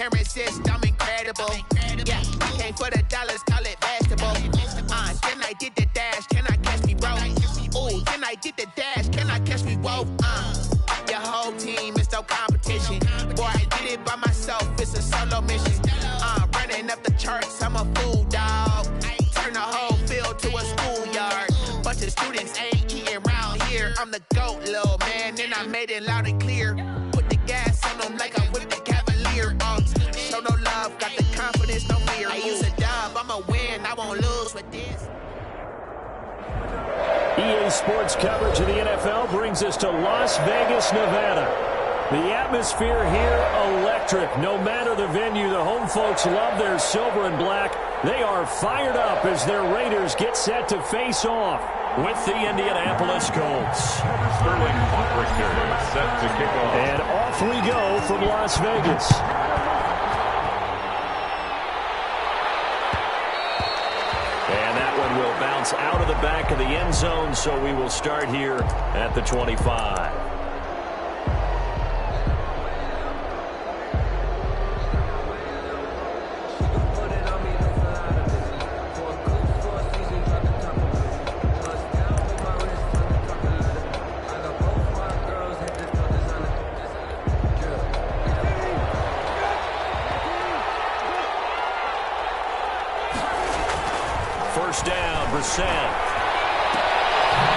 can't resist, I'm incredible. Yeah, came for the dollars, call it basketball. Can I get the dash? Can I catch me, bro? Ooh, can I get the dash? Can I catch me, whoa? Your whole team is no competition. Boy, I did it by myself, it's a solo mission. Running up the charts, I'm a fool, dog. Turn the whole field to a schoolyard. Bunch of students ain't eating round here. I'm the GOAT, little man, and I made it loud and clear. Put the gas on them like I'm with the Cavalier. Show no love, got the confidence, no fear. I use a dub, I'ma win, I won't lose with this. EA Sports coverage of the NFL brings us to Las Vegas, Nevada. The atmosphere here, electric. No matter the venue, the home folks love their silver and black. They are fired up as their Raiders get set to face off with the Indianapolis Colts. Sterling Richter set to kick off. And off we go from Las Vegas. And that one will bounce out of the back of the end zone, so we will start here at the 25. First down, Brissett.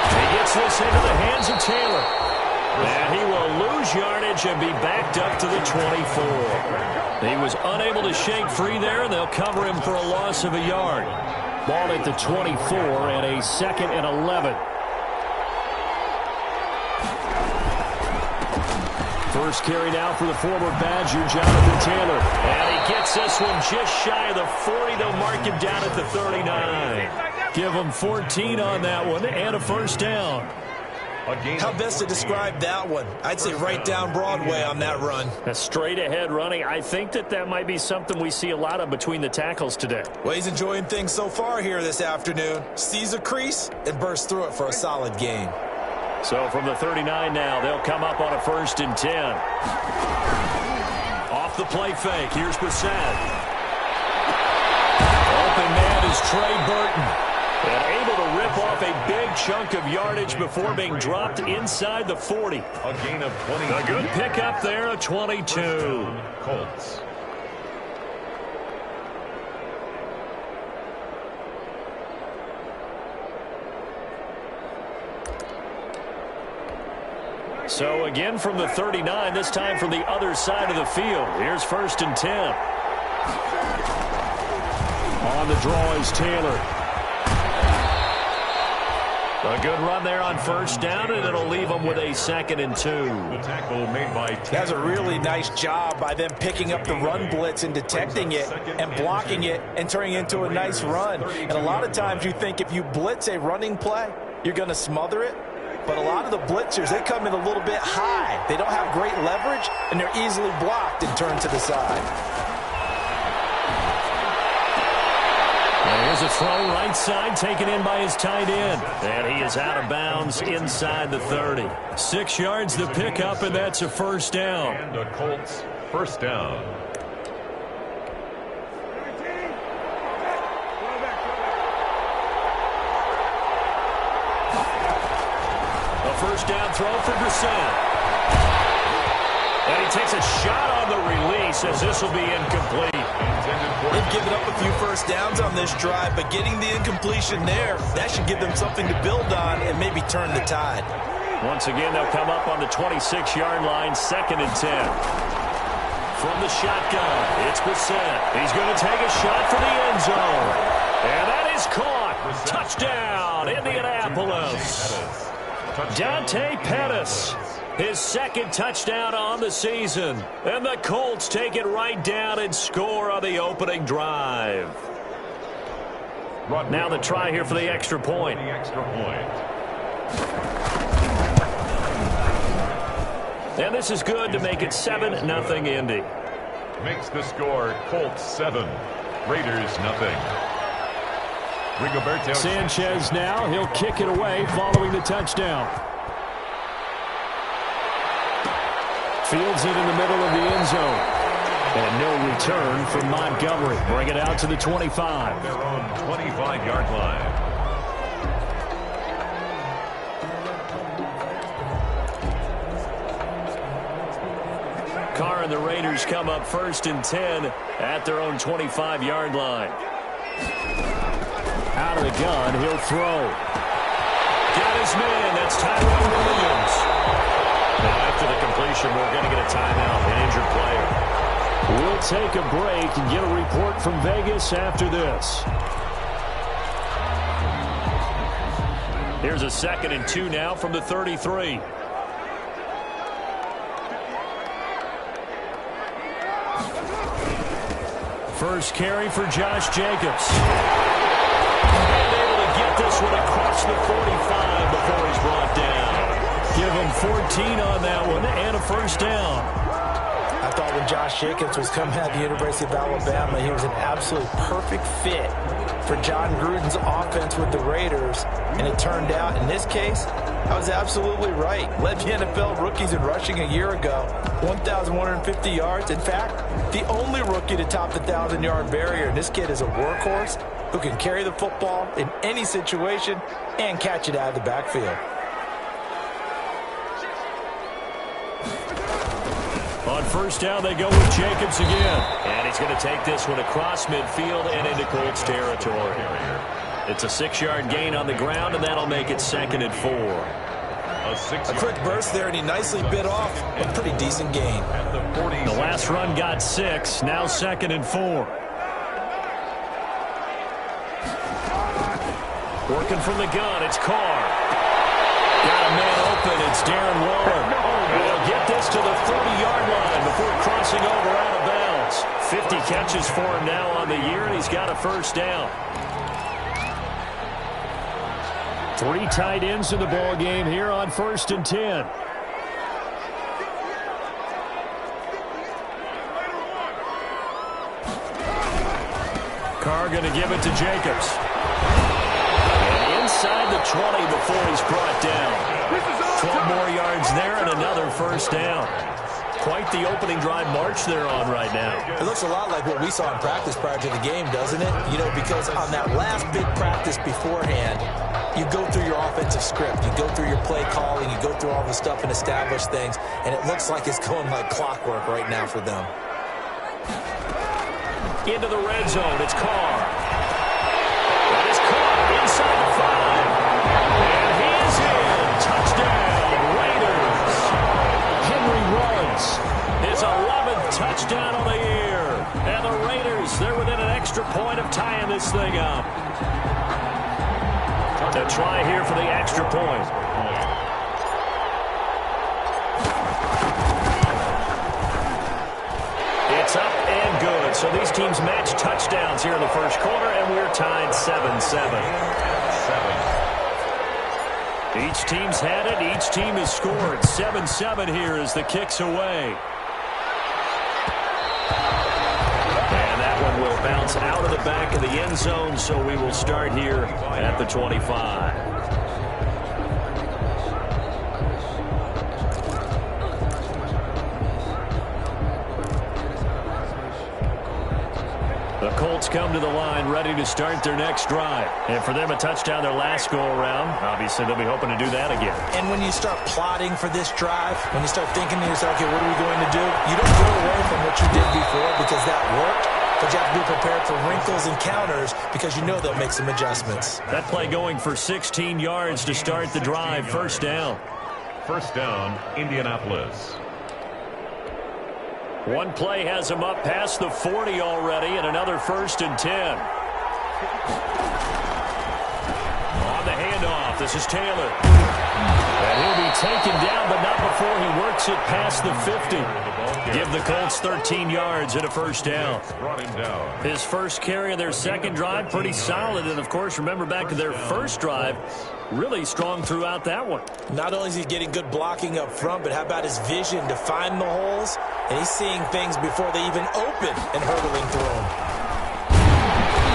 He gets this into the hands of Taylor. And he will lose yardage and be backed up to the 24. He was unable to shake free there, and they'll cover him for a loss of a yard. Ball at the 24 and a 2nd and 11. First carry now for the former Badger, Jonathan Taylor. And he gets this one just shy of the 40. They'll mark him down at the 39. Give him 14 on that one and a first down. How best to describe that one? I'd say right down Broadway on that run. A straight ahead running. I think that might be something we see a lot of between the tackles today. Well, he's enjoying things so far here this afternoon. Sees a crease and bursts through it for a solid gain. So from the 39 now, they'll come up on a 1st and 10. Off the play fake. Here's Brissett. Open man is Trey Burton. And able to rip off a big chunk of yardage before being dropped inside the 40. A gain of 20. A good pickup there, a 22. Colts. So again from the 39, this time from the other side of the field. Here's 1st and 10. On the draw is Taylor. A good run there on 1st down, and it'll leave them with a 2nd and 2. The tackle made by Taylor. That's a really nice job by them picking up the run blitz and detecting it and blocking it and turning it into a nice run. And a lot of times you think if you blitz a running play, you're going to smother it. But a lot of the blitzers, they come in a little bit high. They don't have great leverage, and they're easily blocked and turned to the side. Here's a throw right side taken in by his tight end. And he is out of bounds inside the 30. 6 yards the pickup, and that's a 1st down. And the Colts, 1st down. A 1st down throw for Brissett. And he takes a shot on the release as this will be incomplete. They've given up a few 1st downs on this drive, but getting the incompletion there, that should give them something to build on and maybe turn the tide. Once again, they'll come up on the 26-yard line, 2nd and 10. From the shotgun, it's Brissett. He's going to take a shot for the end zone. And that is caught. Touchdown, Indianapolis. Dante Pettis. His 2nd touchdown on the season. And the Colts take it right down and score on the opening drive. Now the try here for the extra point. And this is good to make it 7-0 Indy. Makes the score Colts 7, Raiders 0. Rigoberto Sanchez now, he'll kick it away following the touchdown. Fields it in the middle of the end zone. And no return from Montgomery. Bring it out to the 25. Their own 25-yard line. Carr and the Raiders come up 1st and 10 at their own 25-yard line. Out of the gun, he'll throw. Got his man. That's Tyrell Williams. Now after the completion, we're going to get a timeout, an injured player. We'll take a break and get a report from Vegas after this. Here's a 2nd and 2 now from the 33. First carry for Josh Jacobs. And able to get this one across the 45 before he's brought down. Give him 14 on that one and a first down. I thought when Josh Jacobs was coming out of the University of Alabama, he was an absolute perfect fit for John Gruden's offense with the Raiders. And it turned out, in this case, I was absolutely right. Led the NFL rookies in rushing a year ago, 1,150 yards. In fact, the only rookie to top the 1,000-yard barrier. And this kid is a workhorse who can carry the football in any situation and catch it out of the backfield. On first down, they go with Jacobs again. And he's going to take this one across midfield and into Colts territory. It's a 6-yard gain on the ground, and that'll make it 2nd and 4. A quick burst there, and he nicely bit off a pretty decent gain. The last run got 6, now 2nd and 4. Working from the gun, it's Carr. Got a man open, it's Darren Waller. And he'll get this to the 30-yard line before crossing over out of bounds. 50 catches for him now on the year, and he's got a first down. 3 tight ends in the ball game here on 1st and 10. Carr going to give it to Jacobs. And inside the 20 before he's brought down. 12 more yards there and another first down. Quite the opening drive march they're on right now. It looks a lot like what we saw in practice prior to the game, doesn't it? You know, because on that last big practice beforehand, you go through your offensive script. You go through your play calling. You go through all the stuff and establish things. And it looks like it's going like clockwork right now for them. Into the red zone. It's Carr. That is Carr inside the 5. And he is in. Touchdown, Raiders. Henry runs. His 11th touchdown on the year. And the Raiders, they're within an extra point of tying this thing up. To try here for the extra point. It's up and good. So these teams match touchdowns here in the first quarter, and we're tied 7-7. Each team's had it. Each team has scored. 7-7 here as the kick's away. And that one will bounce out of the back of the end zone, so we will start here at the 25. The Colts come to the line ready to start their next drive. And for them, a touchdown their last go-around. Obviously, they'll be hoping to do that again. And when you start plotting for this drive, when you start thinking to yourself, okay, what are we going to do? You don't go away from what you did before because that worked. But you have to be prepared for wrinkles and counters because you know they'll make some adjustments. That play going for 16 yards to start the drive. First down. First down, Indianapolis. One play has him up past the 40 already, and another 1st and 10. On the handoff, this is Taylor. And he'll be taken down, but not before he works it past the 50. Give the Colts 13 yards and a first down. His first carry of their second drive, pretty solid. And, of course, remember back to their first drive, really strong throughout that one. Not only is he getting good blocking up front, but how about his vision to find the holes? And he's seeing things before they even open and hurtling through them.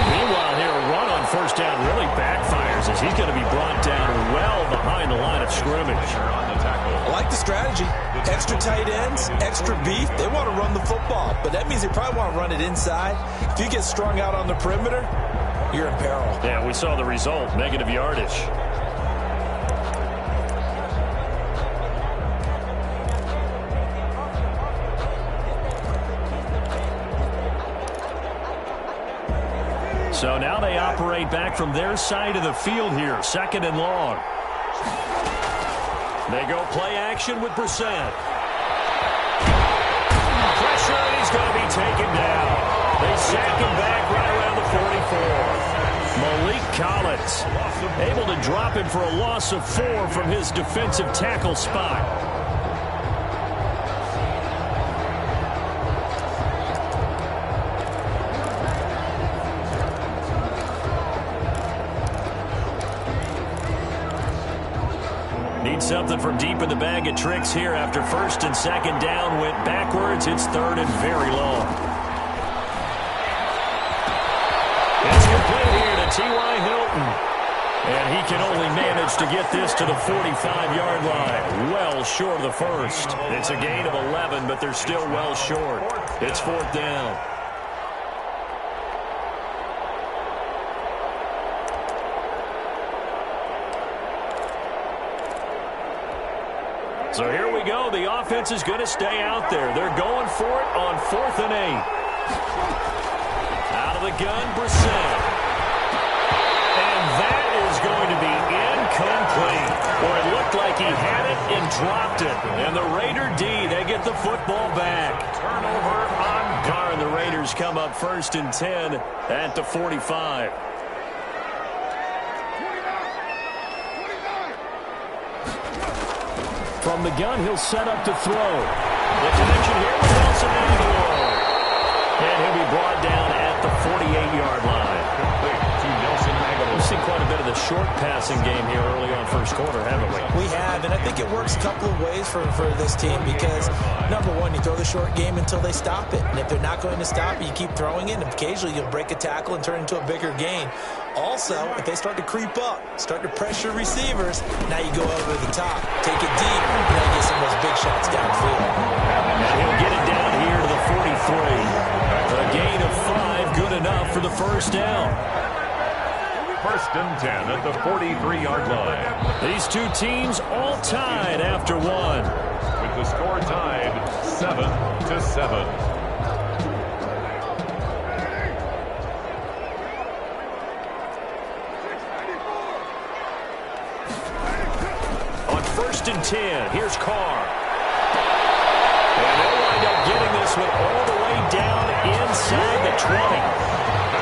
Meanwhile, here, a run on first down really backfires as he's going to be brought down well behind the line of scrimmage. I like the strategy. Extra tight ends, extra beef. They want to run the football, but that means they probably want to run it inside. If you get strung out on the perimeter, you're in peril. Yeah, we saw the result, negative yardage. So now they operate back from their side of the field here, 2nd and long. They go play action with Brissett. Pressure, and he's going to be taken down. They sack him back right around the 44. Malik Collins able to drop him for a loss of 4 from his defensive tackle spot. Something from deep in the bag of tricks here after 1st and 2nd down went backwards. It's 3rd and very long. It's complete here to T.Y. Hilton. And he can only manage to get this to the 45-yard line. Well short of the 1st. It's a gain of 11, but they're still well short. It's 4th down. So here we go. The offense is going to stay out there. They're going for it on 4th and 8. Out of the gun, Brissett. And that is going to be incomplete. Or it looked like he had it and dropped it. And the Raider D, they get the football back. Turnover on guard. The Raiders come up 1st and 10 at the 45. From the gun, he'll set up to throw. The connection here with Nelson Aguilar. And he'll be brought down at the 48-yard line. We've seen quite a bit of the short passing game here early on 1st quarter, haven't we? We have, and I think it works a couple of ways for this team because, number one, you throw the short game until they stop it. And if they're not going to stop it, you keep throwing it, and occasionally you'll break a tackle and turn it into a bigger gain. Also, if they start to creep up, start to pressure receivers, now you go over the top, take it deep, and now you get some of those big shots downfield. And he'll get it down here to the 43. A gain of 5, good enough for the 1st down. 1st and 10 at the 43-yard line. These two teams all tied after 1. With the score tied 7-7. On 1st and 10, here's Carr. And they'll wind up getting this one all the way down inside the 20.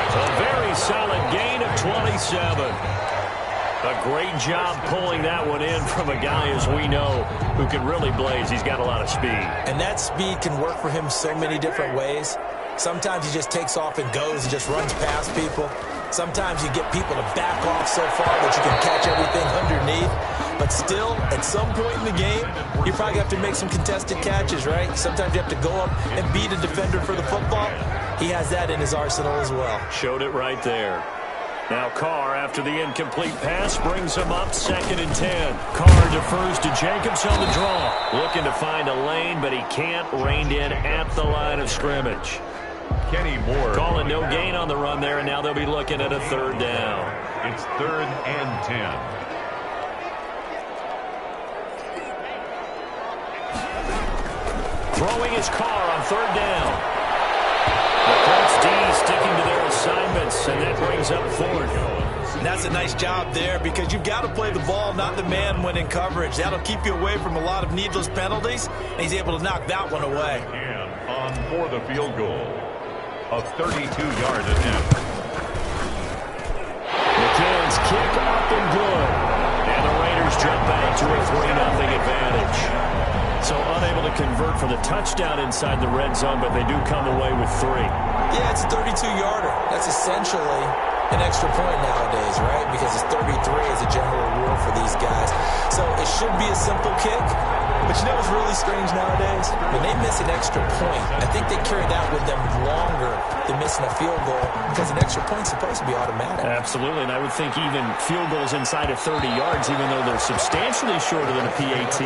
A very solid gain of 27. A great job pulling that one in from a guy, as we know, who can really blaze. He's got a lot of speed. And that speed can work for him so many different ways. Sometimes he just takes off and goes and just runs past people. Sometimes you get people to back off so far that you can catch everything underneath. But still, at some point in the game, you probably have to make some contested catches, right? Sometimes you have to go up and beat a defender for the football. He has that in his arsenal as well. Showed it right there. Now Carr, after the incomplete pass, brings him up 2nd and 10. Carr defers to Jacobs on the draw. Looking to find a lane, but he can't. Reined in at the line of scrimmage. Kenny Moore calling no gain on the run there, and now they'll be looking at a 3rd down. It's 3rd and 10. Throwing his Carr on 3rd down. The Colts D sticking to their assignments, and that brings up 4th. And that's a nice job there because you've got to play the ball, not the man when in coverage. That'll keep you away from a lot of needless penalties, and he's able to knock that one away. And on for the field goal, a 32-yard attempt. McCann's kick up and good. And the Raiders jump back to a 3-0 advantage. So unable to convert for the touchdown inside the red zone, but they do come away with 3. Yeah, it's a 32-yarder. That's essentially an extra point nowadays, right? Because it's 33 as a general rule for these guys. So it should be a simple kick, But you know what's really strange nowadays? When they miss an extra point, I think they carry that with them longer than missing a field goal because an extra point's supposed to be automatic. Absolutely, and I would think even field goals inside of 30 yards, even though they're substantially shorter than a PAT,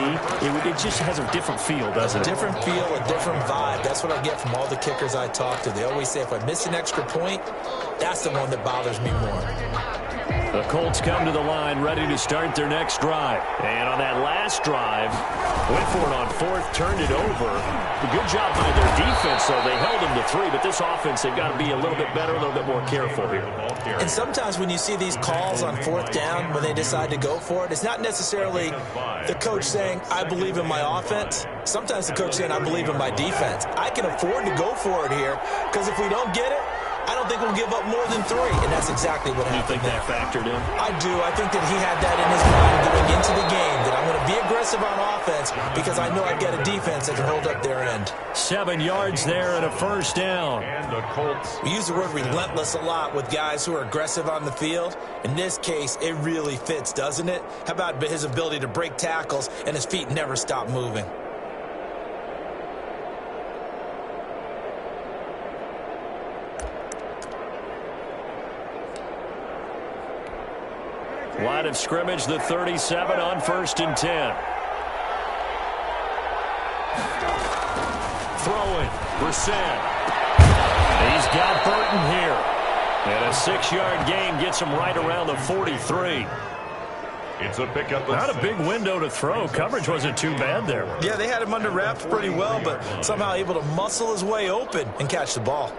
it just has a different feel, doesn't it? A different feel, a different vibe. That's what I get from all the kickers I talk to. They always say if I miss an extra point, that's the one that bothers me more. The Colts come to the line ready to start their next drive. And on that last drive, went for it on fourth, turned it over. A good job by their defense, though. They held them to 3, but this offense, they've got to be a little bit better, a little bit more careful here. And sometimes when you see these calls on fourth down, when they decide to go for it, it's not necessarily the coach saying, I believe in my offense. Sometimes the coach saying, I believe in my defense. I can afford to go for it here because if we don't get it, I don't think we'll give up more than 3, and that's exactly what happened. You think that factored in? I do. I think that he had that in his mind going into the game, that I'm going to be aggressive on offense because I know I've got a defense that can hold up their end. 7 yards there and a first down. And the Colts. We use the word relentless a lot with guys who are aggressive on the field. In this case, it really fits, doesn't it? How about his ability to break tackles and his feet never stop moving? Line of scrimmage, the 37 on 1st and 10. Throwing, Brissett. He's got Burton here. And a 6-yard gain gets him right around the 43. It's a pickup. Not a big window to throw. Coverage wasn't too bad there. Yeah, they had him under wraps pretty well, but somehow able to muscle his way open and catch the ball.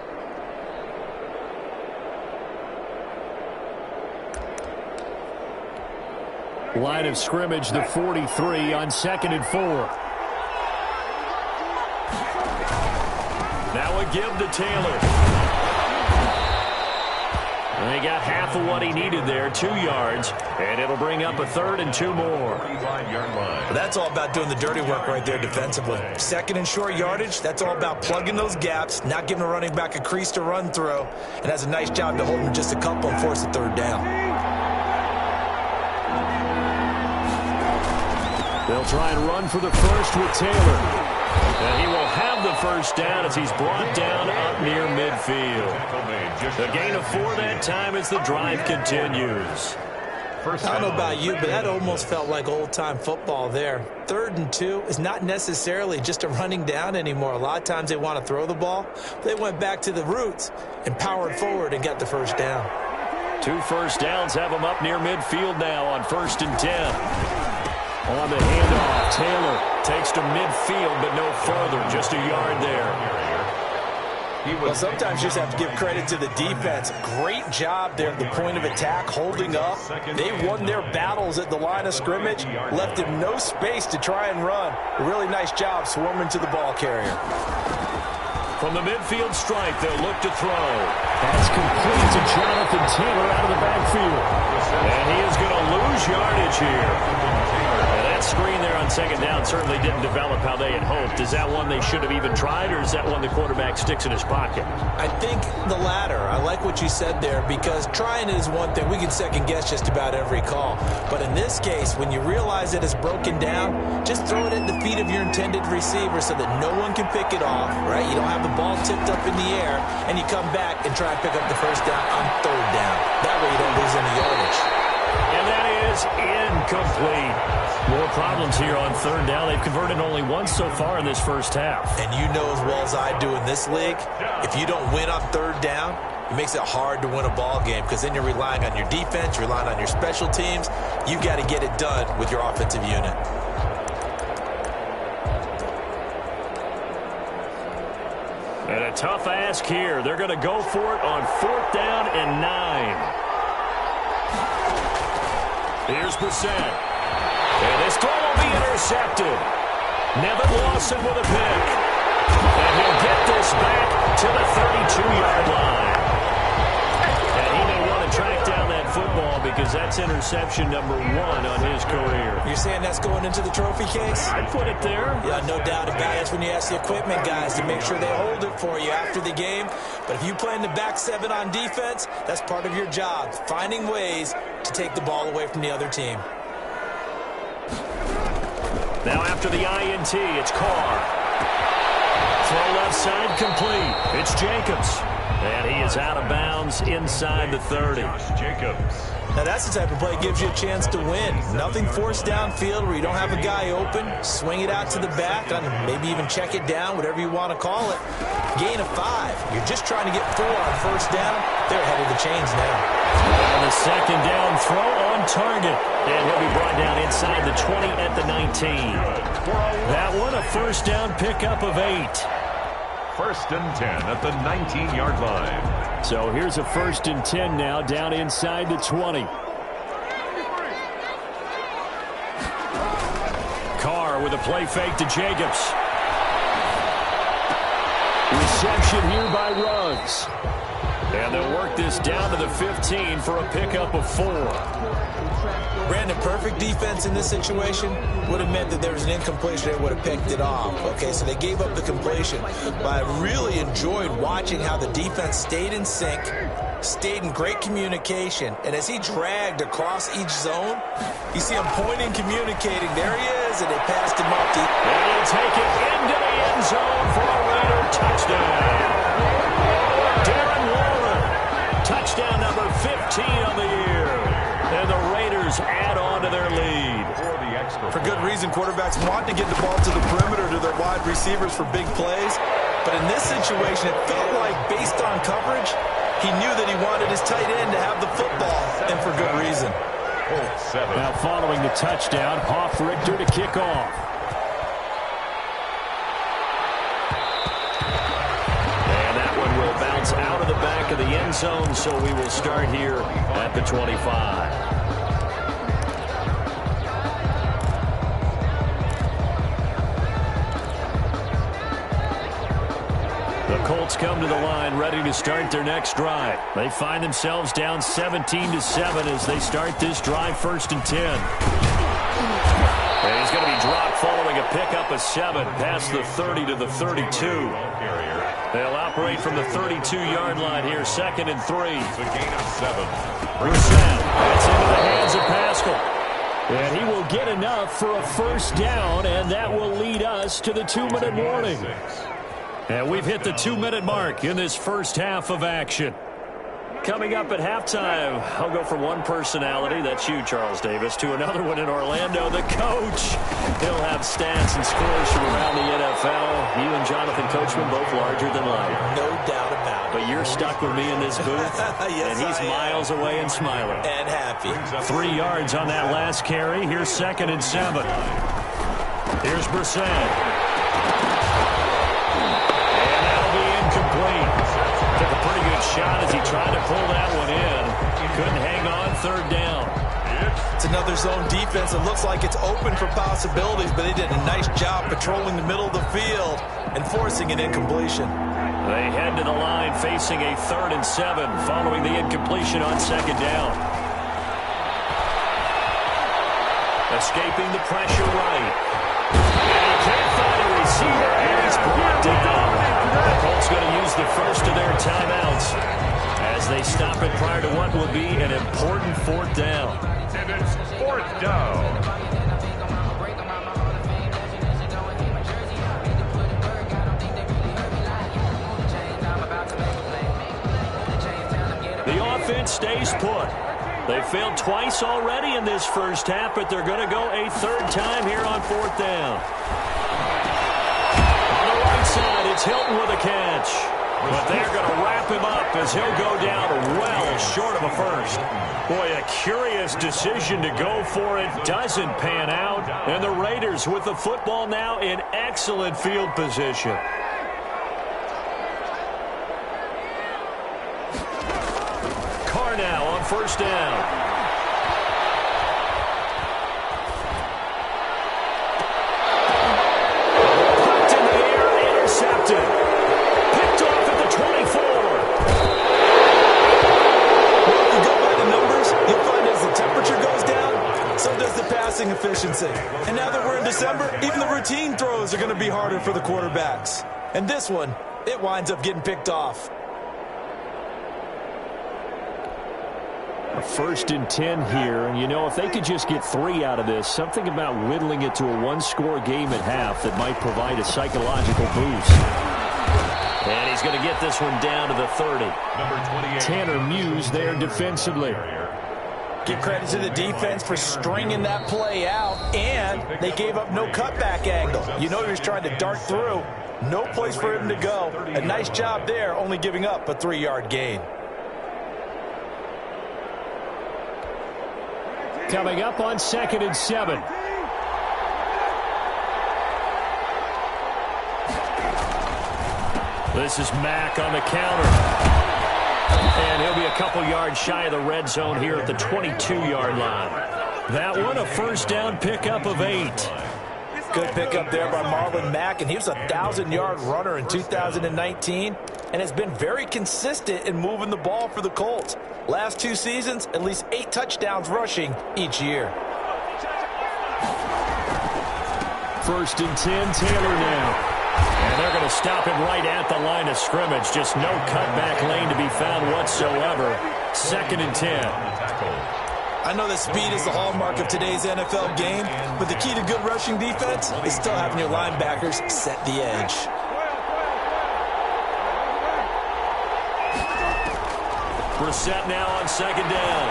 Line of scrimmage, the 43 on 2nd and 4. Now a give to Taylor. And he got half of what he needed there, 2 yards, and it'll bring up a 3rd and 2 more. That's all about doing the dirty work right there defensively. 2nd and short yardage, that's all about plugging those gaps, not giving a running back a crease to run through, and has a nice job to hold him just a couple and force the 3rd down. They'll try and run for the first with Taylor. And he will have the first down as he's brought down up near midfield. A gain of 4 that time as the drive continues. I don't know about you, but that almost felt like old-time football there. 3rd and 2 is not necessarily just a running down anymore. A lot of times they want to throw the ball. They went back to the roots and powered forward and got the first down. 2 first downs have them up near midfield now on 1st and 10. On the handoff, Taylor takes to midfield, but no further, just a yard there. Well, sometimes you just have to give credit to the defense. Great job there at the point of attack, holding up. They won their battles at the line of scrimmage, left him no space to try and run. A really nice job swarming to the ball carrier. From the midfield stripe, they'll look to throw. That's complete to Jonathan Taylor out of the backfield. And he is going to lose yardage here. And that screen there on 2nd down certainly didn't develop how they had hoped. Is that one they should have even tried, or is that one the quarterback sticks in his pocket? I think the latter. I like what you said there, because trying is one thing. We can second-guess just about every call. But in this case, when you realize that it's broken down, just throw it at the feet of your intended receiver so that no one can pick it off, right? You don't have the ball tipped up in the air, and you come back and try and pick up the first down on 3rd down. That way you don't lose any yardage. And that is incomplete. More problems here on 3rd down. They've converted only once so far in this first half. And you know as well as I do in this league, if you don't win on 3rd down, it makes it hard to win a ball game because then you're relying on your defense, you're relying on your special teams. You've got to get it done with your offensive unit. And a tough ask here. They're going to go for it on 4th down and 9. Here's Brissett. And this throw will be intercepted. Nevin Lawson with a pick. And he'll get this back to the 32-yard line. And he may want to track down that football because that's interception number 1 on his career. You're saying that's going into the trophy case? I'd put it there. Yeah, no doubt about it. That's when you ask the equipment guys to make sure they hold it for you after the game. But if you play in the back 7 on defense, that's part of your job, finding ways to take the ball away from the other team. Now after the INT, it's Carr. Throw left side complete. It's Jacobs. And he is out of bounds inside the 30. Jacobs. Now that's the type of play that gives you a chance to win. Nothing forced downfield where you don't have a guy open. Swing it out to the back, maybe even check it down, whatever you want to call it. Gain of 5. You're just trying to get 4 on first down. They're ahead of the chains now. And the second down throw on target. And he'll be brought down inside the 20 at the 19. That one a first down pickup of 8. First and 10 at the 19-yard line. So here's a first and 10 now down inside the 20. Carr with a play fake to Jacobs. Reception here by Ruggs. And they'll work this down to the 15 for a pickup of 4. Brandon, perfect defense in this situation would have meant that there was an incompletion. They would have picked it off. Okay, so they gave up the completion. But I really enjoyed watching how the defense stayed in sync, stayed in great communication. And as he dragged across each zone, you see him pointing, communicating. There he is, and they passed him up. And he'll take it into the end zone for a Raider touchdown. Darren Waller, touchdown number 15 on the year. And the Raiders add on to their lead. For good reason, quarterbacks want to get the ball to the perimeter to their wide receivers for big plays. But in this situation, it felt like, based on coverage, he knew that he wanted his tight end to have the football, and for good reason. Now following the touchdown, Hoff Richter to kick off. And that one will bounce out of the back of the end zone, so we will start here at the 25. The Colts come to the line ready to start their next drive. They find themselves down 17-7 as they start this drive first and 10. And he's going to be dropped following a pickup of 7 past the 30 to the 32. They'll operate from the 32-yard line here, second and 3. It's a gain of 7. Brissett, that's into the hands of Pascal. And he will get enough for a first down, and that will lead us to the 2-minute warning. And we've hit the 2-minute mark in this first half of action. Coming up at halftime, I'll go from one personality, that's you, Charles Davis, to another one in Orlando, the coach. He'll have stats and scores from around the NFL. You and Jonathan Coachman both larger than life. No doubt about it. But you're stuck with me in this booth, yes, and he's miles away and smiling. And happy. 3 yards on that last carry. Here's second and 7. Here's Brissett. Took a pretty good shot as he tried to pull that one in. Couldn't hang on, third down. It's another zone defense. It looks like it's open for possibilities, but they did a nice job patrolling the middle of the field and forcing an incompletion. They head to the line facing a 3rd and 7 following the incompletion on second down. Escaping the pressure right. And he can't find a receiver, and he's brought down. The Colts going to use the first of their timeouts as they stop it prior to what will be an important 4th down. And it's 4th down. The offense stays put. They failed twice already in this first half, but they're going to go a 3rd time here on 4th down. Side, it's Hilton with a catch. But they're going to wrap him up as he'll go down well short of a first. Boy, a curious decision to go for it. Doesn't pan out. And the Raiders with the football now in excellent field position. Carr now on first down. Picked off at the 24. Well, if you go by the numbers, you'll find as the temperature goes down, so does the passing efficiency. And now that we're in December, even the routine throws are going to be harder for the quarterbacks. And this one, it winds up getting picked off. 1st and 10 here. And, you know, if they could just get 3 out of this, something about whittling it to a 1-score game at half that might provide a psychological boost. And he's going to get this one down to the 30. Tanner Muse there defensively. Give credit to the defense for stringing that play out, and they gave up no cutback angle. You know he was trying to dart through. No place for him to go. A nice job there, only giving up a 3-yard gain. Coming up on 2nd and 7. This is Mack on the counter. And he'll be a couple yards shy of the red zone here at the 22-yard line. That one, a 1st down pickup of 8. Good pickup there by Marlon Mack, and he was a 1,000-yard runner in 2019 and has been very consistent in moving the ball for the Colts. Last 2 seasons, at least 8 touchdowns rushing each year. 1st and 10, Taylor now. And they're going to stop him right at the line of scrimmage. Just no cutback lane to be found whatsoever. 2nd and 10. I know that speed is the hallmark of today's NFL game, but the key to good rushing defense is still having your linebackers set the edge. Brissett now on 2nd down.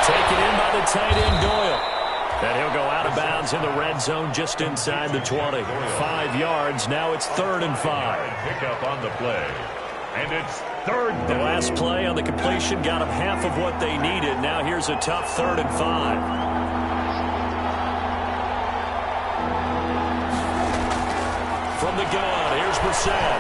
Taken in by the tight end Doyle. And he'll go out of bounds in the red zone just inside the 20. 5 yards. Now it's 3rd and 5. Pick up on the play. And it's 3rd down. The last play on the completion got them half of what they needed. Now here's a tough 3rd and 5. From the gun, here's Brissett.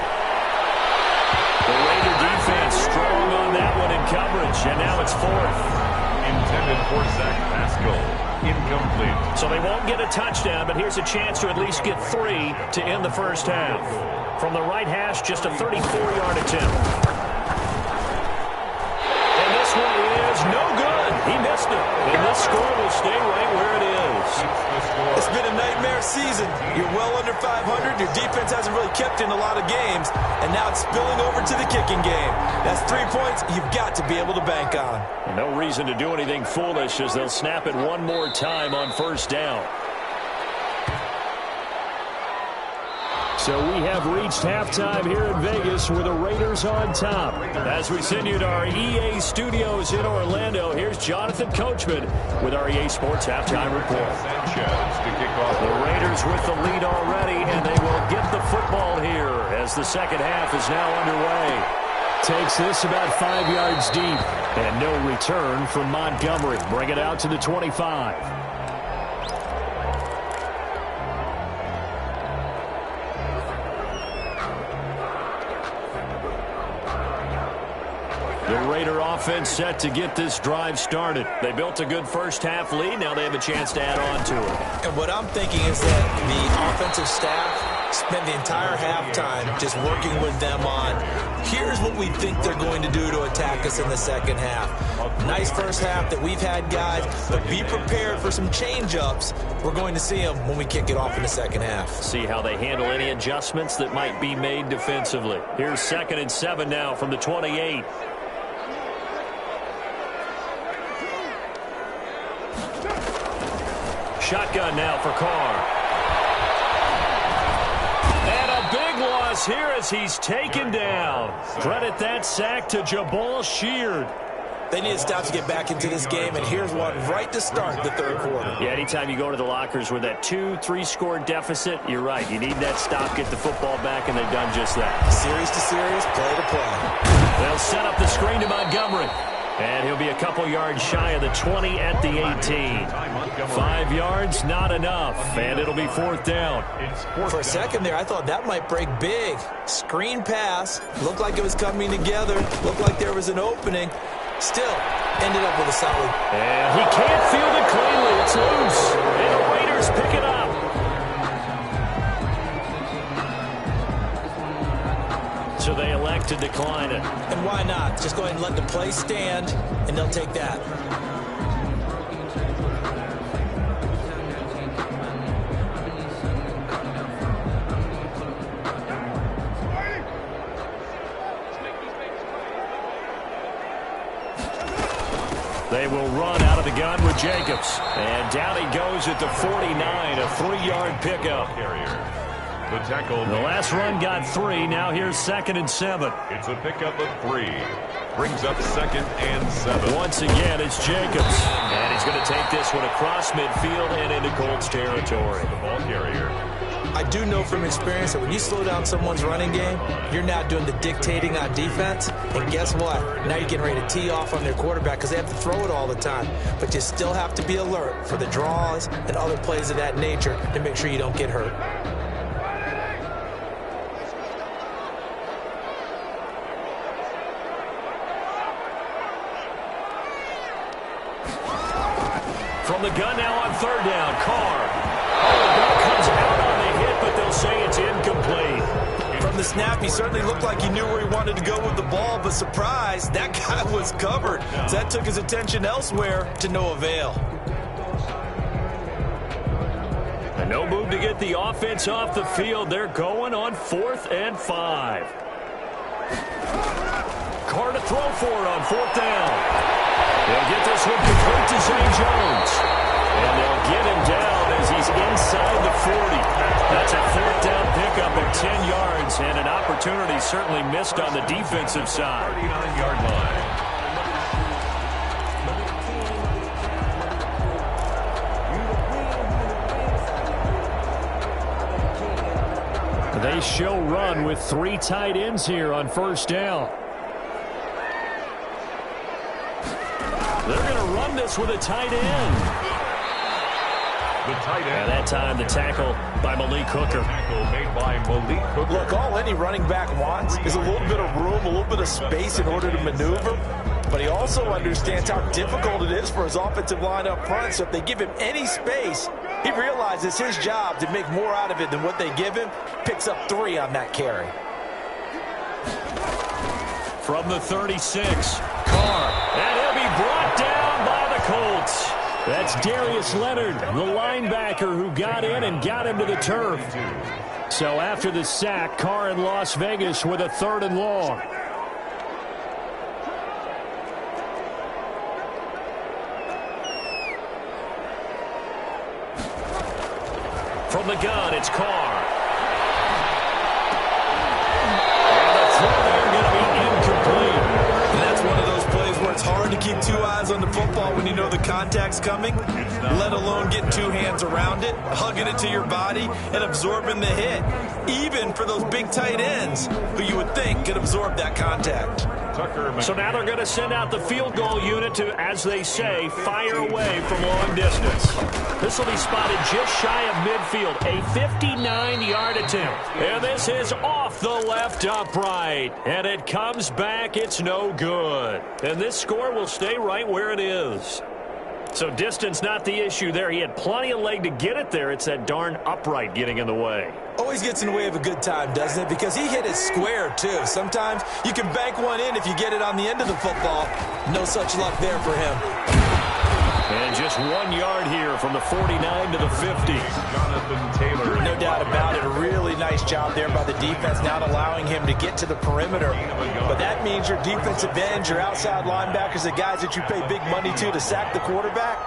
The Raider defense strong on that one in coverage. And now it's 4th. Intended for Zach Pascal. Incomplete. So they won't get a touchdown, but here's a chance to at least get 3 to end the 1st half. From the right hash, just a 34-yard attempt. And this one is no good. He missed it. And this score will stay right where it is. It's been a nightmare season. You're well under 500. Your defense hasn't really kept in a lot of games. And now it's spilling over to the kicking game. That's 3 points you've got to be able to bank on. No reason to do anything foolish as they'll snap it one more time on 1st down. So we have reached halftime here in Vegas with the Raiders on top. As we send you to our EA studios in Orlando, here's Jonathan Coachman with our EA Sports Halftime Report. The Raiders with the lead already, and they will get the football here as the 2nd half is now underway. Takes this about 5 yards deep, and no return from Montgomery. Bring it out to the 25. The Raider offense set to get this drive started. They built a good 1st half lead. Now they have a chance to add on to it. And what I'm thinking is that the offensive staff spent the entire halftime just working with them on, here's what we think they're going to do to attack us in the 2nd half. Nice 1st half that we've had, guys, but be prepared for some change-ups. We're going to see them when we kick it off in the 2nd half. See how they handle any adjustments that might be made defensively. Here's 2nd and 7 now from the 28. Shotgun now for Carr. And a big loss here as he's taken down. Credit that sack to Jabal Sheard. They need to stop to get back into this game, and here's one right to start the 3rd quarter. Yeah, anytime you go to the lockers with that 2-3 score deficit, you're right. You need that stop, get the football back, and they've done just that. Series to series, play to play. They'll set up the screen to Montgomery. And he'll be a couple yards shy of the 20 at the 18. 5 yards, not enough. And it'll be 4th down. For a second there, I thought that might break big. Screen pass. Looked like it was coming together. Looked like there was an opening. Still, ended up with a solid. And he can't field it cleanly. It's loose. And the Raiders pick it up. So they elect to decline it. And why not? Just go ahead and let the play stand, and they'll take that. They will run out of the gun with Jacobs. And down he goes at the 49, a 3-yard pickup. The tackle. The last run got 3. Now here's 2nd and 7. It's a pickup of 3. Brings up 2nd and 7. Once again, it's Jacobs. And he's going to take this one across midfield and into Colts territory. The ball carrier. I do know from experience that when you slow down someone's running game, you're now doing the dictating on defense. And guess what? Now you're getting ready to tee off on their quarterback because they have to throw it all the time. But you still have to be alert for the draws and other plays of that nature to make sure you don't get hurt. From the gun now on 3rd down, Carr. Oh, the ball comes out on the hit, but they'll say it's incomplete. From the snap, he certainly looked like he knew where he wanted to go with the ball, but surprise, that guy was covered. So that took his attention elsewhere to no avail. And no move to get the offense off the field. They're going on 4th and 5. Carr to throw for it on 4th down. They'll get this one complete to Zay Jones. And they'll get him down as he's inside the 40. That's a 4th down pickup at 10 yards, and an opportunity certainly missed on the defensive side. 39-yard line. They show run with 3 tight ends here on 1st down. They're going to run this with a tight end. The tight end. And that time the tackle by Malik Hooker. Tackle made by Malik Hooker. Look, all any running back wants is a little bit of room, a little bit of space in order to maneuver. But he also understands how difficult it is for his offensive line up front. So if they give him any space, he realizes his job to make more out of it than what they give him. Picks up 3 on that carry. From the 36, Carr. And he'll be brought down by the Colts. That's Darius Leonard, the linebacker who got in and got him to the turf. So after the sack, Carr in Las Vegas with a 3rd and long. From the gun, it's Carr. And the throw there going to be incomplete. And that's one of those plays where it's hard to keep 2 eyes on the football when you know the contact's coming, let alone getting 2 hands around it, hugging it to your body, and absorbing the hit. Even for those big tight ends who you would think could absorb that contact. So now they're going to send out the field goal unit to, as they say, fire away from long distance. This will be spotted just shy of midfield, a 59-yard attempt. And this is off the left upright. And it comes back, it's no good. And this score will stay right where it is. So distance not the issue there. He had plenty of leg to get it there. It's that darn upright getting in the way. Always gets in the way of a good time, doesn't it? Because he hit it square, too. Sometimes you can bank one in if you get it on the end of the football. No such luck there for him. And just 1 yard here from the 49 to the 50. Jonathan Taylor. No doubt about it. A really nice job there by the defense, not allowing him to get to the perimeter. But that means your defensive ends, your outside linebackers, the guys that you pay big money to sack the quarterback,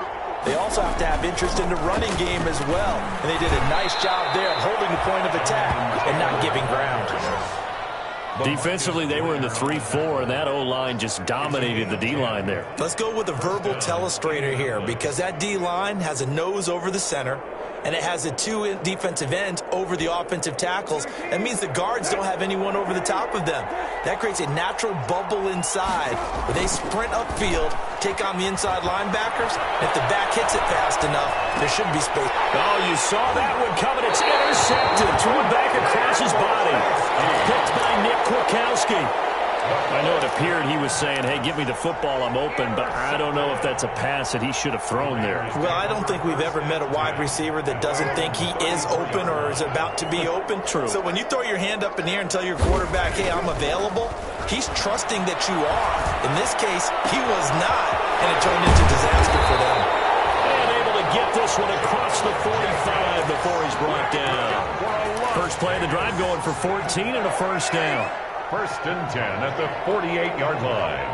they also have to have interest in the running game as well. And they did a nice job there of holding the point of attack and not giving ground. Defensively, they were in the 3-4, and that O-line just dominated the D-line there. Let's go with a verbal telestrator here, because that D-line has a nose over the center, and it has a 2 defensive ends over the offensive tackles. That means the guards don't have anyone over the top of them. That creates a natural bubble inside where they sprint upfield, take on the inside linebackers. If the back hits it fast enough, there should be space. Oh, you saw that one coming. It's intercepted. Threw it back across his body. Picked by Nick Kwiatkowski. I know it appeared he was saying, hey, give me the football, I'm open, but I don't know if that's a pass that he should have thrown there. Well, I don't think we've ever met a wide receiver that doesn't think he is open or is about to be open. True. So when you throw your hand up in the air and tell your quarterback, hey, I'm available, he's trusting that you are. In this case, he was not, and it turned into disaster for them. And able to get this one across the 45 before he's brought down. First play of the drive going for 14 and a first down. 1st and 10 at the 48-yard line.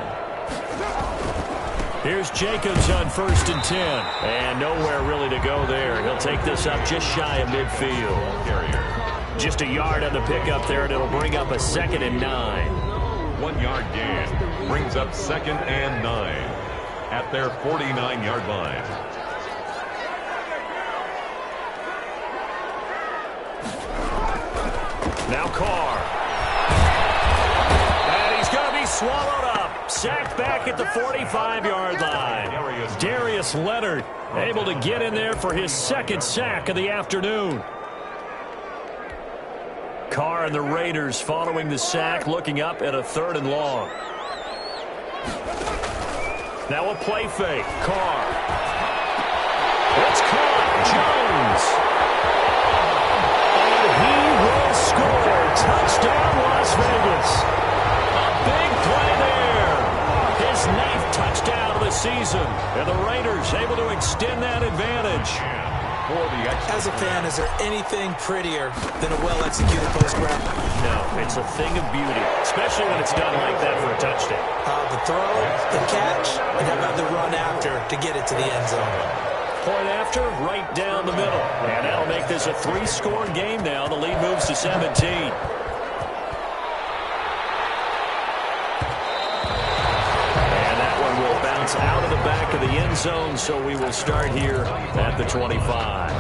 Here's Jacobs on 1st and 10. And nowhere really to go there. He'll take this up just shy of midfield. Just a yard on the pickup there, and it'll bring up a 2nd and 9. 1 yard gain brings up 2nd and 9 at their 49-yard line. Now Carr. And he's going to be swallowed up. Sacked back at the 45-yard line. Darius Leonard able to get in there for his 2nd sack of the afternoon. Carr and the Raiders following the sack, looking up at a 3rd and long. Now a play fake. Carr. It's caught. Jones. And he will score. Touchdown, Las Vegas. A big play there. His 9th touchdown of the season. And the Raiders able to extend that advantage. As a fan, is there anything prettier than a well-executed post grab? No, it's a thing of beauty, especially when it's done like that for a touchdown. The throw, the catch, and how about the run after to get it to the end zone? Point after, right down the middle. And that'll make this a 3-score game now. The lead moves to 17. Out of the back of the end zone, so we will start here at the 25.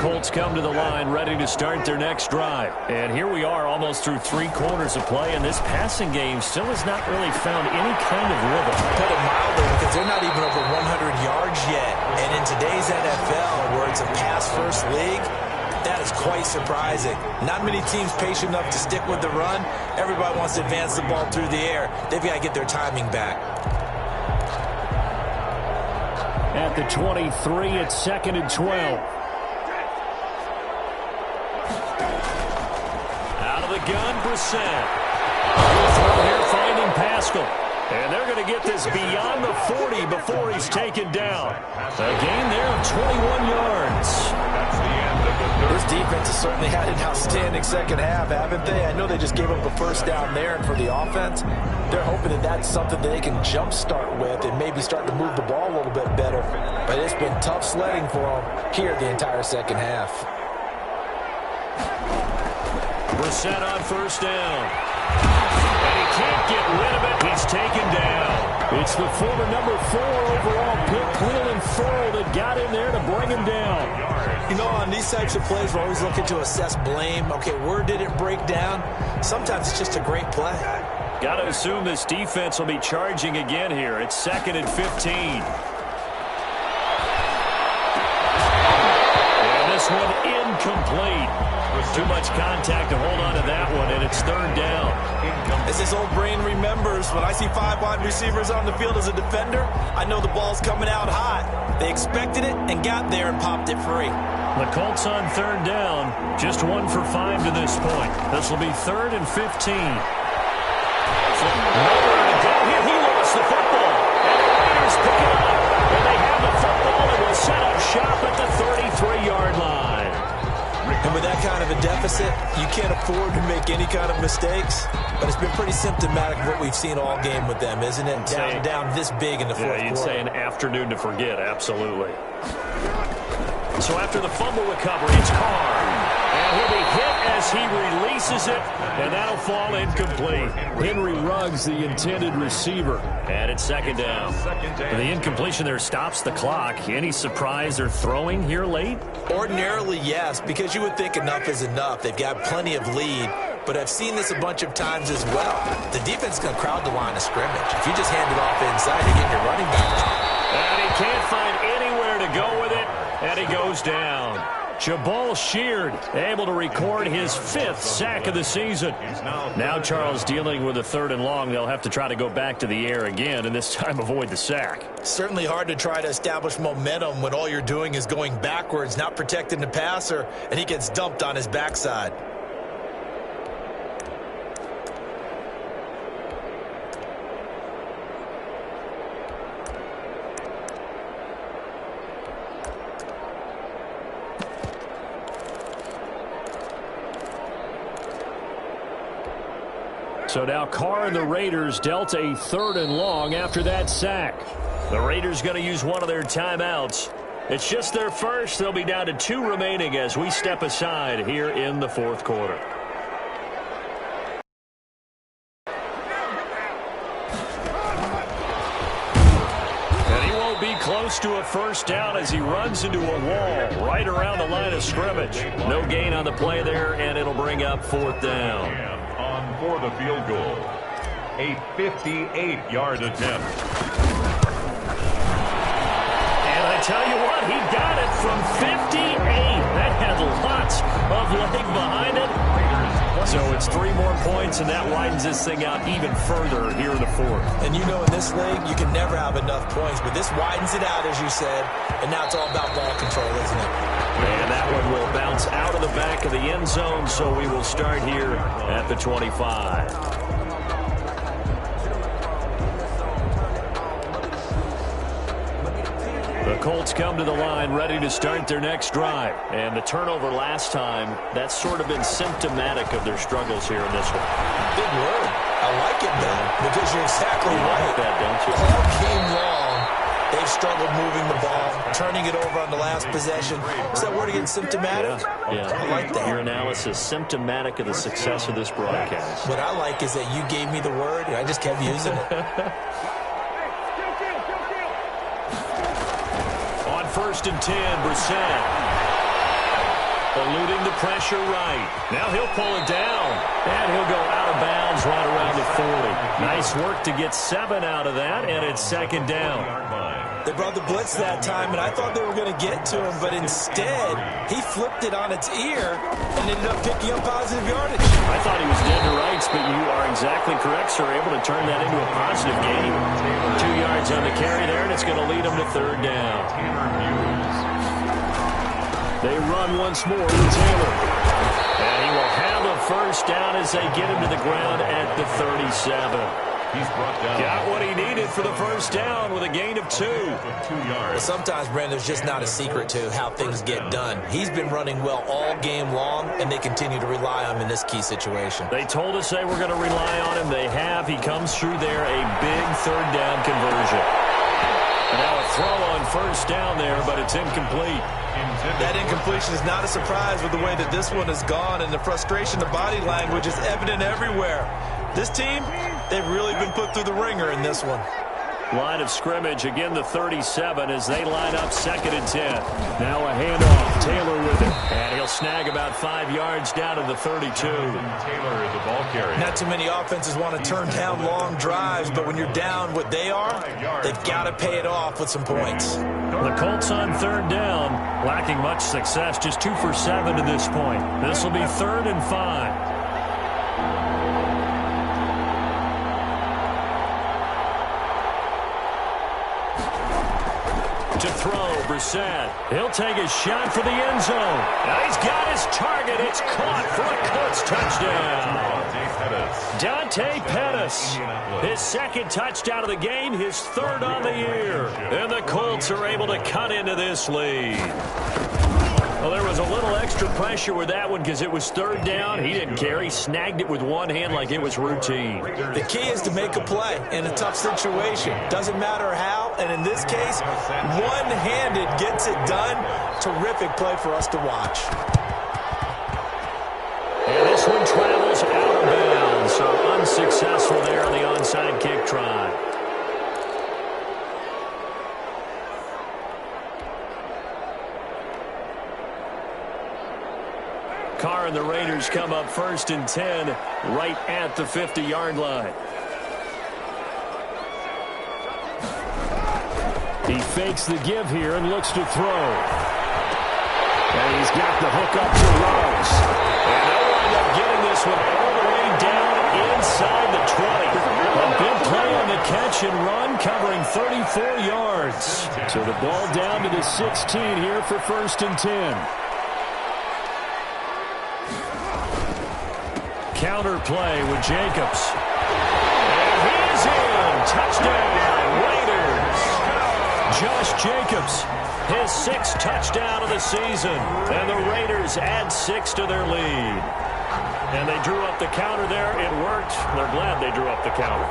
Colts come to the line ready to start their next drive. And here we are almost through 3 quarters of play, and this passing game still has not really found any kind of rhythm. Put it mildly, because they're not even over 100 yards yet. And in today's NFL, where it's a pass-first league, that is quite surprising. Not many teams patient enough to stick with the run. Everybody wants to advance the ball through the air. They've got to get their timing back. At the 23, it's 2nd and 12. Gun, Brissett. Good throw here, finding Pascal. And they're going to get this beyond the 40 before he's taken down. A gain there of 21 yards. This defense has certainly had an outstanding second half, haven't they? I know they just gave up a 1st down there, and for the offense, they're hoping that that's something that they can jumpstart with and maybe start to move the ball a little bit better. But it's been tough sledding for them here the entire second half. Brissett on 1st down. And he can't get rid of it. He's taken down. It's the former number 4 overall pick, Cleveland Ferrell, that got in there to bring him down. You know, on these types of plays, we're always looking to assess blame. Okay, where did it break down? Sometimes it's just a great play. Got to assume this defense will be charging again here. It's 2nd and 15. And this one incomplete. Too much contact to hold on to that one, and it's 3rd down. As this old brain remembers, when I see 5 wide receivers on the field as a defender, I know the ball's coming out hot. They expected it and got there and popped it free. The Colts on 3rd down, just 1 for 5 to this point. This will be 3rd and 15. Nowhere to go here. He lost the football, and the Raiders pick it up. And they have the football and will set up shop at the 33-yard line. And with that kind of a deficit, you can't afford to make any kind of mistakes. But it's been pretty symptomatic of what we've seen all game with them, isn't it? Down this big in the fourth quarter. You'd say an afternoon to forget, absolutely. So after the fumble recovery, it's Carr. And he'll be hit as he releases it, and that'll fall incomplete. Henry Ruggs, the intended receiver. And it's 2nd down. The incompletion there stops the clock. Any surprise they're throwing here late? Ordinarily, yes, because you would think enough is enough. They've got plenty of lead. But I've seen this a bunch of times as well. The defense is going to crowd the line of scrimmage. If you just hand it off inside, you get your running back. And he can't find anywhere to go with it, and he goes down. Jabal Sheard able to record his 5th sack of the season. Now Charles dealing with a 3rd and long. They'll have to try to go back to the air again, and this time avoid the sack. Certainly hard to try to establish momentum when all you're doing is going backwards, not protecting the passer, and he gets dumped on his backside. So now Carr and the Raiders dealt a 3rd and long after that sack. The Raiders going to use one of their timeouts. It's just their first. They'll be down to 2 remaining as we step aside here in the 4th quarter. And he won't be close to a 1st down as he runs into a wall right around the line of scrimmage. No gain on the play there, and it'll bring up 4th down. On for the field goal. A 58-yard attempt. I tell you what, he got it from 58. That had lots of leg behind it. So it's 3 more points, and that widens this thing out even further here in the 4th. And you know in this league, you can never have enough points, but this widens it out, as you said, and now it's all about ball control, isn't it? And that one will bounce out of the back of the end zone, so we will start here at the 25. The Colts come to the line ready to start their next drive. And the turnover last time, that's sort of been symptomatic of their struggles here in this one. Big word. I like it, though, because you're exactly right. Like that, don't you? All game long, they've struggled moving the ball, turning it over on the last possession. Is that word again, symptomatic? Yeah. I like that. Your analysis, symptomatic of the success of this broadcast. What I like is that you gave me the word, and I just kept using it. 1st and 10, Brissett. Eluding the pressure right. Now he'll pull it down. And he'll go out of bounds right around the 40. Nice work to get 7 out of that, and it's 2nd down. They brought the blitz that time, and I thought they were going to get to him, but instead, he flipped it on its ear and ended up picking up positive yardage. I thought he was dead to rights, but you are exactly correct, sir. Able to turn that into a positive gain. 2 yards on the carry there, and it's going to lead him to 3rd down. They run once more with Taylor. And he will have a 1st down as they get him to the ground at the 37. He's brought down. Got what he needed for the 1st down with a gain of 2. 2 yards. Sometimes, Brandon, there's just not a secret to how things get done. He's been running well all game long, and they continue to rely on him in this key situation. They told us they were going to rely on him. They have. He comes through there, a big 3rd down conversion. And now a throw on 1st down there, but it's incomplete. That incompletion is not a surprise with the way that this one has gone, and the frustration, the body language is evident everywhere. This team, they've really been put through the ringer in this one. Line of scrimmage, again the 37 as they line up 2nd and 10. Now a handoff, Taylor with it. And he'll snag about 5 yards down to the 32. Taylor is the ball carrier. Not too many offenses want to turn down long drives, but when you're down what they are, they've got to pay it off with some points. The Colts on 3rd down, lacking much success, just 2 for 7 to this point. This will be 3rd and 5. To throw, Brissett. He'll take a shot for the end zone. Now he's got his target. It's caught for a Colts touchdown. Dante Pettis. His 2nd touchdown of the game, his 3rd on the year. And the Colts are able to cut into this lead. Well, there was a little extra pressure with that one because it was 3rd down. He didn't care. He snagged it with one hand like it was routine. The key is to make a play in a tough situation. Doesn't matter how, and in this case, one-handed gets it done. Terrific play for us to watch. And this one travels out of bounds, so unsuccessful there on the onside kick try. Carr and the Raiders come up 1st and 10 right at the 50-yard line. He fakes the give here and looks to throw. And he's got the hook up to Rose. And they'll wind up getting this one all the way down inside the 20. A big play on the catch and run, covering 34 yards. So the ball down to the 16 here for 1st and 10. Counter play with Jacobs. And he's in. Touchdown, Raiders. Josh Jacobs, his 6th touchdown of the season. And the Raiders add 6 to their lead. And they drew up the counter there. It worked. They're glad they drew up the counter.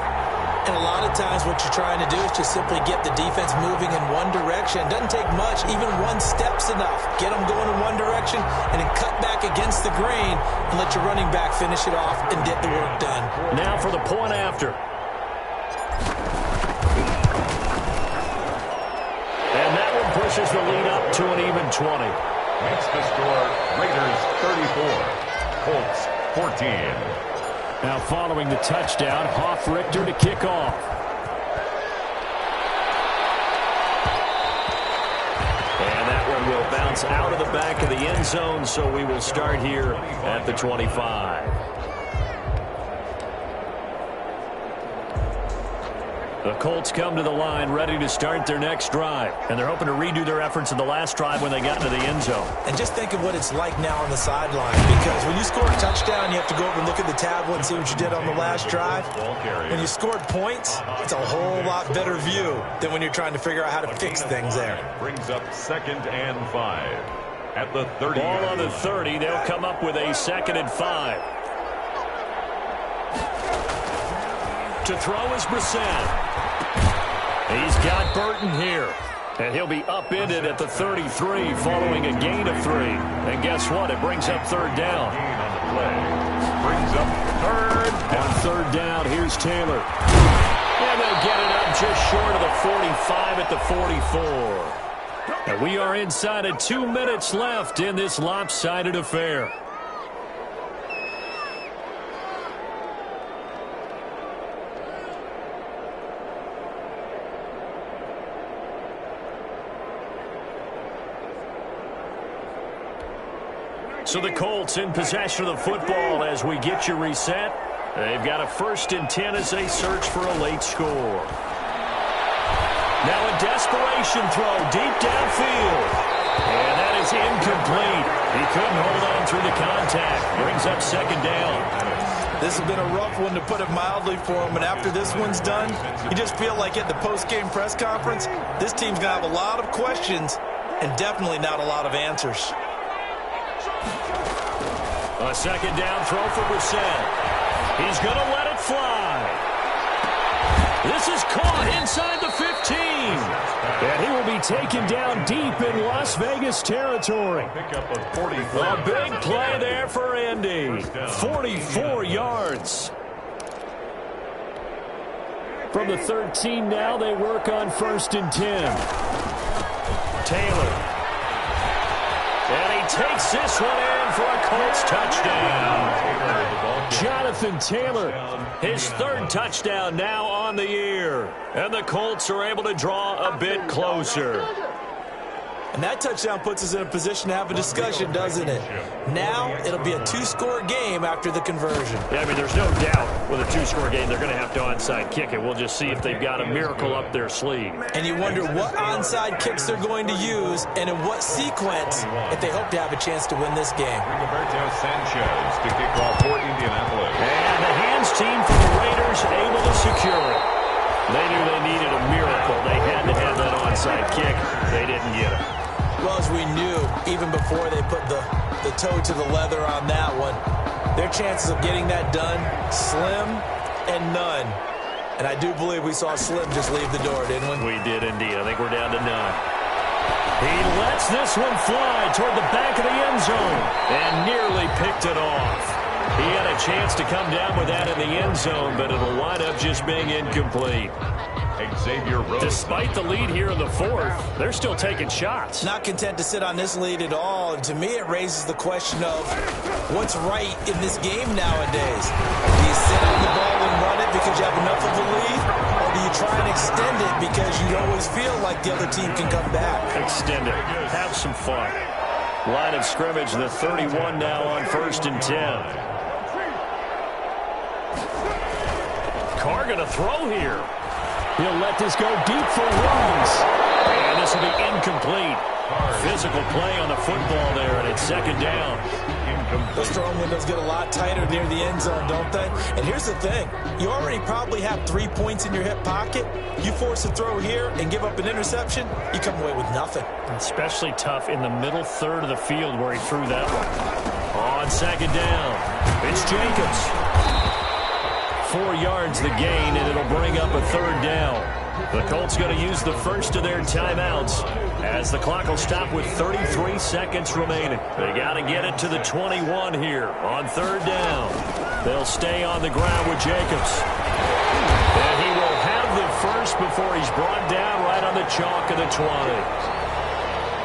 And a lot of times what you're trying to do is just simply get the defense moving in one direction. It doesn't take much. Even one step's enough. Get them going in one direction and then cut back against the grain and let your running back finish it off and get the work done. Now for the point after. And that one pushes the lead up to an even 20. Makes the score Raiders 34, Colts 14. Now following the touchdown, Hoff-Richter to kick off. And that one will bounce out of the back of the end zone, so we will start here at the 25. The Colts come to the line ready to start their next drive. And they're hoping to redo their efforts in the last drive when they got into the end zone. And just think of what it's like now on the sideline. Because when you score a touchdown, you have to go over and look at the tablet and see what you did on the last drive. When you scored points, it's a whole lot better view than when you're trying to figure out how to fix things there. Brings up 2nd and 5 at the 30. Ball on the 30. They'll come up with a 2nd and 5. To throw is Brissett. He's got Burton here. And he'll be upended at the 33 following a gain of 3. And guess what? It brings up 3rd down. On the play. Brings up 3rd. On 3rd down, here's Taylor. And they'll get it up just short of the 45 at the 44. And we are inside of 2 minutes left in this lopsided affair. So the Colts in possession of the football as we get you reset. They've got a 1st and 10 as they search for a late score. Now a desperation throw deep downfield. And that is incomplete. He couldn't hold on through the contact. Brings up 2nd down. This has been a rough one, to put it mildly, for him. And after this one's done, you just feel like at the post-game press conference, this team's going to have a lot of questions and definitely not a lot of answers. A 2nd down throw for Brissett. He's going to let it fly. This is caught inside the 15. And he will be taken down deep in Las Vegas territory. A big play there for Indy. 44 yards. From the 13 now, they work on 1st and 10. Taylor. And he takes this one in for a Colts touchdown. Jonathan Taylor, his 3rd touchdown now on the year. And the Colts are able to draw a bit closer. And that touchdown puts us in a position to have a discussion, doesn't it? Now it'll be a 2-score game after the conversion. Yeah, I mean, there's no doubt with a 2-score game they're going to have to onside kick it. We'll just see if they've got a miracle up their sleeve. And you wonder what onside kicks they're going to use and in what sequence if they hope to have a chance to win this game. Roberto Sanchez to kick off for Indianapolis. And the hands team for the Raiders able to secure it. They knew they needed a miracle. They had to have that onside kick. They didn't get it. Well, as we knew, even before they put the toe to the leather on that one, their chances of getting that done, slim and none. And I do believe we saw Slim just leave the door, didn't we? We did indeed. I think we're down to none. He lets this one fly toward the back of the end zone and nearly picked it off. He had a chance to come down with that in the end zone, but it'll wind up just being incomplete. Xavier Rhodes. Despite the lead here in the 4th, they're still taking shots. Not content to sit on this lead at all. And to me, it raises the question of what's right in this game nowadays. Do you sit on the ball and run it because you have enough of a lead? Or do you try and extend it because you always feel like the other team can come back? Extend it. Have some fun. Line of scrimmage, the 31 now on 1st and 10. Carr going to throw here. He'll let this go deep for Williams. And this will be incomplete. Physical play on the football there, and it's 2nd down. Those throwing windows get a lot tighter near the end zone, don't they? And here's the thing. You already probably have 3 points in your hip pocket. You force a throw here and give up an interception, you come away with nothing. Especially tough in the middle 3rd of the field where he threw that one. On 2nd down. It's Jacobs. 4 yards the gain, and it'll bring up a third down. The Colts going to use the first of their timeouts as the clock will stop with 33 seconds remaining. They got to get it to the 21 here on third down. They'll stay on the ground with Jacobs. And he will have the first before he's brought down right on the chalk of the 20.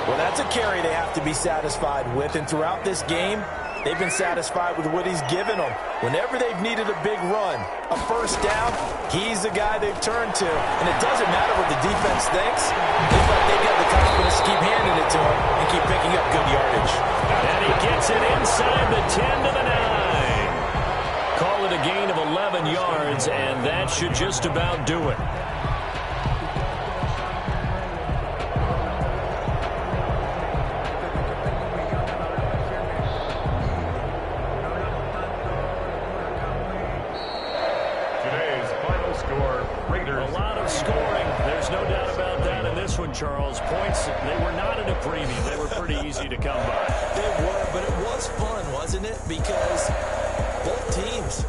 Well, that's a carry they have to be satisfied with, and throughout this game, they've been satisfied with what he's given them. Whenever they've needed a big run, a first down, he's the guy they've turned to. And it doesn't matter what the defense thinks. They thought they've got the confidence to keep handing it to him and keep picking up good yardage. And he gets it inside the 10 to the 9. Call it a gain of 11 yards, and that should just about do it. Charles, points, they were not in a preview. They were pretty easy to come by. They were, but it was fun, wasn't it? Because both teams